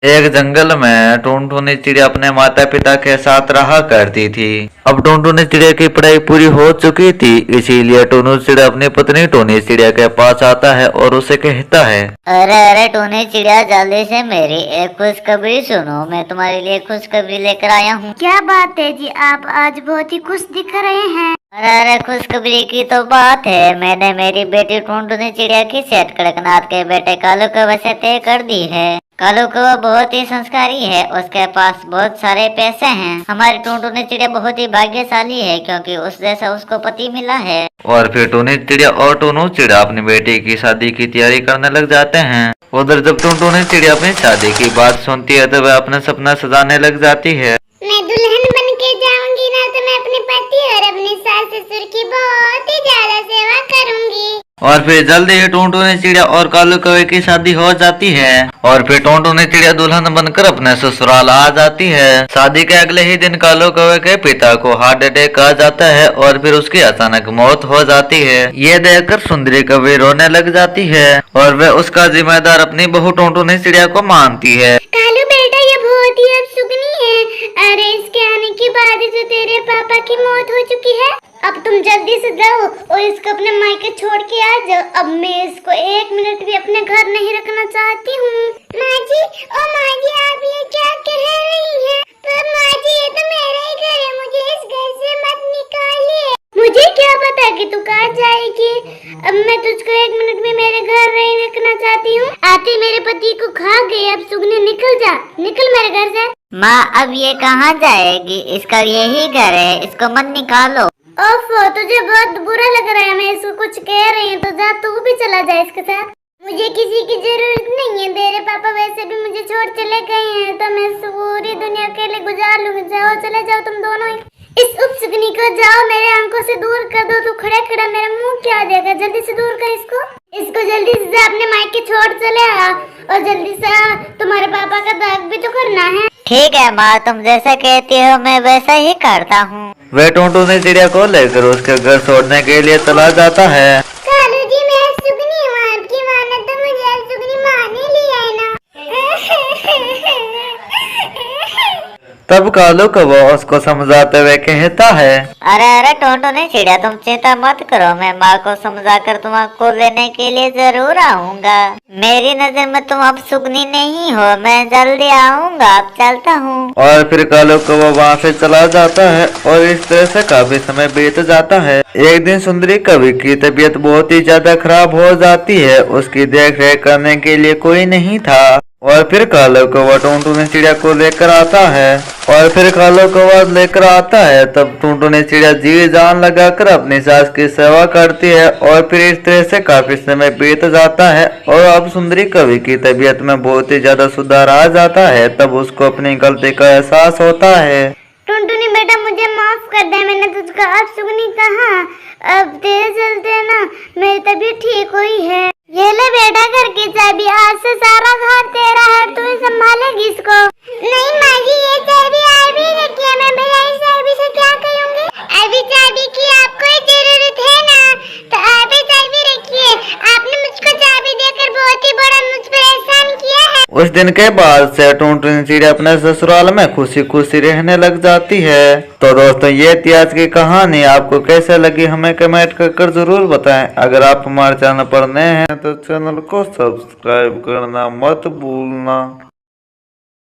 एक जंगल में टुनटुनी चिड़िया अपने माता पिता के साथ रहा करती थी। अब टुनटुनी चिड़िया की पढ़ाई पूरी हो चुकी थी, इसीलिए टुनू चिड़िया अपनी पत्नी टोनी चिड़िया के पास आता है और उसे कहता है, अरे अरे टोनी चिड़िया, जल्दी से मेरी एक खुशखबरी सुनो। मैं तुम्हारे लिए खुशखबरी लेकर आया हूँ। क्या बात है जी, आप आज बहुत ही खुश दिख रहे हैं। अरे अरे, खुशखबरी की तो बात है। मैंने मेरी बेटी टुनटुनी चिड़िया की सेठ कड़कनाथ के बेटे कालू कौवे से तय कर दी है। कालू कौवा बहुत ही संस्कारी है, उसके पास बहुत सारे पैसे हैं। हमारी टुनटुनी चिड़िया बहुत ही भाग्यशाली है क्योंकि उस जैसा उसको पति मिला है। और फिर टुनी चिड़िया और टुनू चिड़िया अपनी बेटी की शादी की तैयारी करने लग जाते हैं। उधर जब टुनटुनी चिड़िया अपनी शादी की बात सुनती है तो वह अपना सपना सजाने लग जाती है। मैं दुल्हन बन के जाऊंगी ना तो मैं अपने पति और अपने सास ससुर की बहुत ही ज्यादा सेवा करूंगी। और फिर जल्दी ही टुनटुनी चिड़िया और कालू कौवे की शादी हो जाती है। और फिर टुनटुनी चिड़िया दुल्हन बनकर अपने ससुराल आ जाती है। शादी के अगले ही दिन कालू कौवे के पिता को हार्ट अटैक आ जाता है और फिर उसकी अचानक मौत हो जाती है। ये देखकर सुंदरी कौवे रोने लग जाती है और वह उसका जिम्मेदार अपनी बहू टुनटुनी चिड़िया को मानती है। कालू बेटा, ये बहुत ही अपशुगनी है। अरे इसके आने के बाद जो तेरे पापा की मौत हो चुकी है, अब तुम जल्दी से जाओ और इसको अपने मायके छोड़ के आ जाओ। अब मैं इसको एक मिनट भी अपने घर नहीं रखना चाहती हूँ। माँ जी, ओ माँ जी, आप ये क्या कह रही हैं? पर माँ जी, ये तो मेरा ही घर है, मुझे इस घर से मत निकालिए। मुझे क्या पता कि तू कहाँ जाएगी। अब मैं तुझको एक मिनट भी मेरे घर नहीं रखना चाहती हूँ। आते मेरे पति को खा गए। अब सुगनी निकल जा, निकल मेरे घर से। माँ, अब ये कहाँ जाएगी? इसका यही घर है, इसको मत निकालो। ओफो, तुझे बहुत बुरा लग रहा है। मैं इसको कुछ कह रही हूँ तो जा, तू भी चला जा इसके साथ। मुझे किसी की जरूरत नहीं है। तेरे पापा वैसे भी मुझे छोड़ चले गए हैं तो मैं पूरी दुनिया अकेले गुजार लूंगी। जाओ, चले जाओ तुम दोनों ही। इस उपसुगनी को जाओ मेरे आंखों से दूर कर दो। तू खड़ा खड़ा मेरा मुंह क्या देगा? जल्दी से दूर कर इसको। इसको जल्दी से जा, अपने मायके छोड़ चले आ और जल्दी से आ। तुम्हारे पापा का दाग भी तो करना है। ठीक है माँ, तुम जैसा कहती हो मैं वैसा ही करता हूँ। वह टुनटुनी चिड़िया को लेकर उसके घर छोड़ने के लिए चला जाता है। कालू जी, मैं सुगनी हूँ, आपकी माना तो मुझे सुगनी मान ही लिया है ना। तब कालू कौवा उसको समझाते हुए कहता है, अरे अरे टुनटुनी चिड़िया, तुम चिंता मत करो। मैं माँ को समझाकर तुम्हारे लेने के लिए जरूर आऊंगा। मेरी नजर में तुम अब सुगनी नहीं हो। मैं जल्दी आऊंगा, अब चलता हूँ। और फिर कालू कौवा वहाँ से चला जाता है और इस तरह से काफी समय बीत जाता है। एक दिन सुंदरी कवि की तबीयत बहुत ही ज्यादा खराब हो जाती है। उसकी देख रेख करने के लिए कोई नहीं था। और फिर कालू कौवा टुनटुनी चिड़िया को लेकर आता है। तब टुनटुनी चिड़िया जी जान लगाकर अपनी सास की सेवा करती है। और फिर इस तरह से काफी समय बीत जाता है और अब सुंदरी कवि की तबीयत में बहुत ही ज्यादा सुधार आ जाता है। तब उसको अपनी गलती का एहसास होता है। टुनटुनी बेटा, मुझे माफ कर दे। मैंने तुझको अब सुगनी कहा। अब तेरे चलते ना मेरी तबीयत ठीक हुई है। ये ले बेटा, घर की चाबी। आज से सारा घर तेरा है, तू ही संभालेगी इसको। नहीं माँ जी, ये चाबी अभी रखिए। मैं भैया इस चाबी से क्या करूँगी? अभी चाबी की आपको जरूरत है ना, तो आप ही चाबी रखिए। आपने मुझको चाबी देकर बहुत ही बड़ा मुझ पर एहसान किया है। उस दिन के बाद से टुनटुनी चिड़िया अपने ससुराल में खुशी खुशी रहने लग जाती है। तो दोस्तों, ये थी आज की कहानी। आपको कैसे लगी हमें कमेंट कर जरूर बताएं। अगर आप हमारे चैनल पर नए हैं तो चैनल को सब्सक्राइब करना मत भूलना।